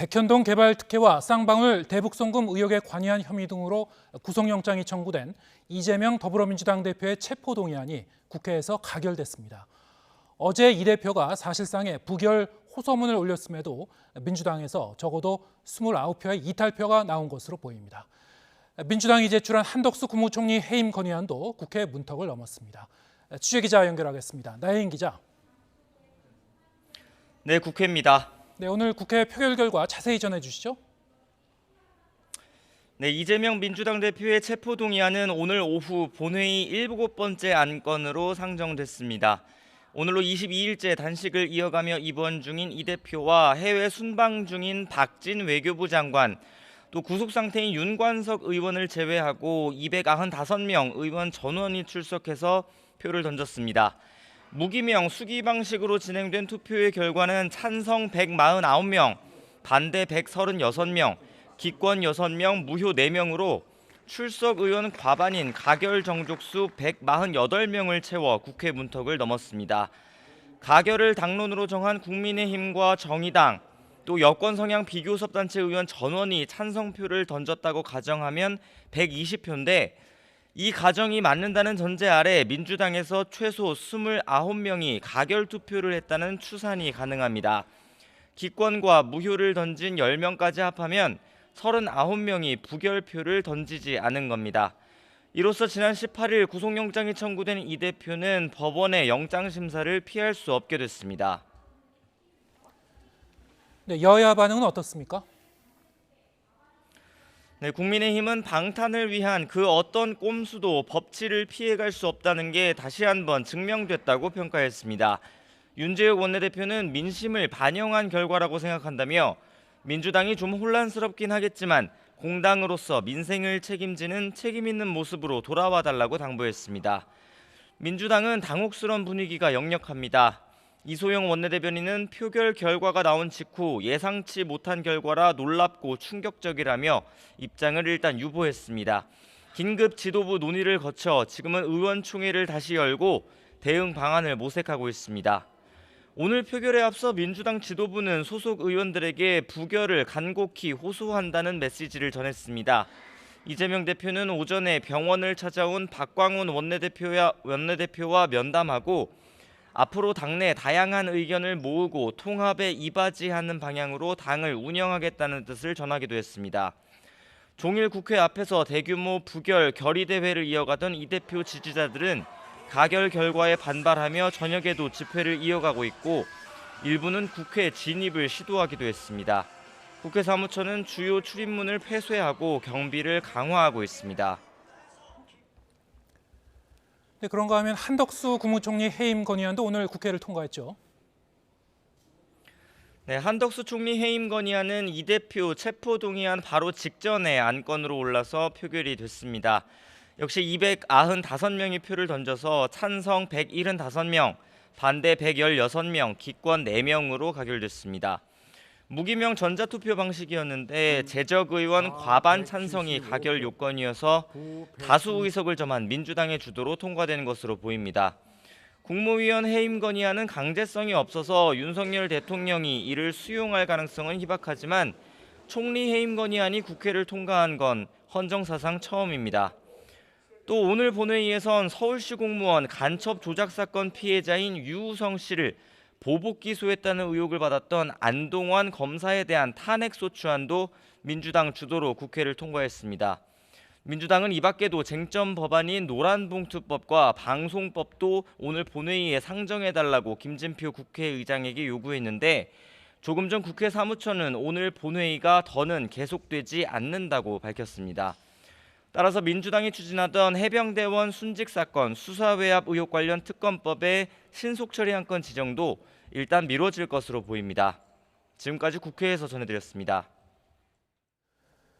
백현동 개발 특혜와 쌍방울 대북송금 의혹에 관여한 혐의 등으로 구속영장이 청구된 이재명 더불어민주당 대표의 체포동의안이 국회에서 가결됐습니다. 어제 이 대표가 사실상의 부결 호소문을 올렸음에도 민주당에서 적어도 29표의 이탈표가 나온 것으로 보입니다. 민주당이 제출한 한덕수 국무총리 해임 건의안도 국회 문턱을 넘었습니다. 취재기자 연결하겠습니다. 나혜인 기자. 네, 국회입니다. 네, 오늘 국회 표결 결과 자세히 전해주시죠. 네, 이재명 민주당 대표의 체포동의안은 오늘 오후 본회의 7번째 안건으로 상정됐습니다. 오늘로 22일째 단식을 이어가며 입원 중인 이 대표와 해외 순방 중인 박진 외교부 장관, 또 구속 상태인 윤관석 의원을 제외하고 295명 의원 전원이 출석해서 표를 던졌습니다. 무기명 수기 방식으로 진행된 투표의 결과는 찬성 149명, 반대 136명, 기권 6명, 무효 4명으로 출석 의원 과반인 가결 정족수 148명을 채워 국회 문턱을 넘었습니다. 가결을 당론으로 정한 국민의힘과 정의당, 또 여권 성향 비교섭단체 의원 전원이 찬성표를 던졌다고 가정하면 120표인데 이 가정이 맞는다는 전제 아래 민주당에서 최소 29명이 가결 투표를 했다는 추산이 가능합니다. 기권과 무효를 던진 10명까지 합하면 39명이 부결표를 던지지 않은 겁니다. 이로써 지난 18일 구속영장이 청구된 이 대표는 법원의 영장심사를 피할 수 없게 됐습니다. 네, 여야 반응은 어떻습니까? 네, 국민의힘은 방탄을 위한 그 어떤 꼼수도 법치를 피해갈 수 없다는 게 다시 한번 증명됐다고 평가했습니다. 윤재욱 원내대표는 민심을 반영한 결과라고 생각한다며 민주당이 좀 혼란스럽긴 하겠지만 공당으로서 민생을 책임지는 책임 있는 모습으로 돌아와 달라고 당부했습니다. 민주당은 당혹스러운 분위기가 역력합니다. 이소영 원내대변인은 표결 결과가 나온 직후 예상치 못한 결과라 놀랍고 충격적이라며 입장을 일단 유보했습니다. 긴급 지도부 논의를 거쳐 지금은 의원총회를 다시 열고 대응 방안을 모색하고 있습니다. 오늘 표결에 앞서 민주당 지도부는 소속 의원들에게 부결을 간곡히 호소한다는 메시지를 전했습니다. 이재명 대표는 오전에 병원을 찾아온 박광훈 원내대표와 면담하고 앞으로 당내 다양한 의견을 모으고 통합에 이바지하는 방향으로 당을 운영하겠다는 뜻을 전하기도 했습니다. 종일 국회 앞에서 대규모 부결 결의대회를 이어가던 이 대표 지지자들은 가결 결과에 반발하며 저녁에도 집회를 이어가고 있고 일부는 국회 진입을 시도하기도 했습니다. 국회 사무처는 주요 출입문을 폐쇄하고 경비를 강화하고 있습니다. 네, 그런가 하면 한덕수 국무총리 해임 건의안도 오늘 국회를 통과했죠. 네, 한덕수 총리 해임 건의안은 이 대표 체포동의안 바로 직전에 안건으로 올라서 표결이 됐습니다. 역시 295명이 표를 던져서 찬성 175명, 반대 116명, 기권 4명으로 가결됐습니다. 무기명 전자투표 방식이었는데 재적 의원 과반 찬성이 가결 요건이어서 다수 의석을 점한 민주당의 주도로 통과된 것으로 보입니다. 국무위원 해임 건의안은 강제성이 없어서 윤석열 대통령이 이를 수용할 가능성은 희박하지만 총리 해임 건의안이 국회를 통과한 건 헌정사상 처음입니다. 또 오늘 본회의에선 서울시 공무원 간첩 조작 사건 피해자인 유우성 씨를 보복 기소했다는 의혹을 받았던 안동환 검사에 대한 탄핵소추안도 민주당 주도로 국회를 통과했습니다. 민주당은 이 밖에도 쟁점 법안인 노란봉투법과 방송법도 오늘 본회의에 상정해달라고 김진표 국회의장에게 요구했는데 조금 전 국회 사무처는 오늘 본회의가 더는 계속되지 않는다고 밝혔습니다. 따라서 민주당이 추진하던 해병대원 순직 사건 수사외압 의혹 관련 특검법의 신속 처리 안건 지정도 일단 미뤄질 것으로 보입니다. 지금까지 국회에서 전해드렸습니다.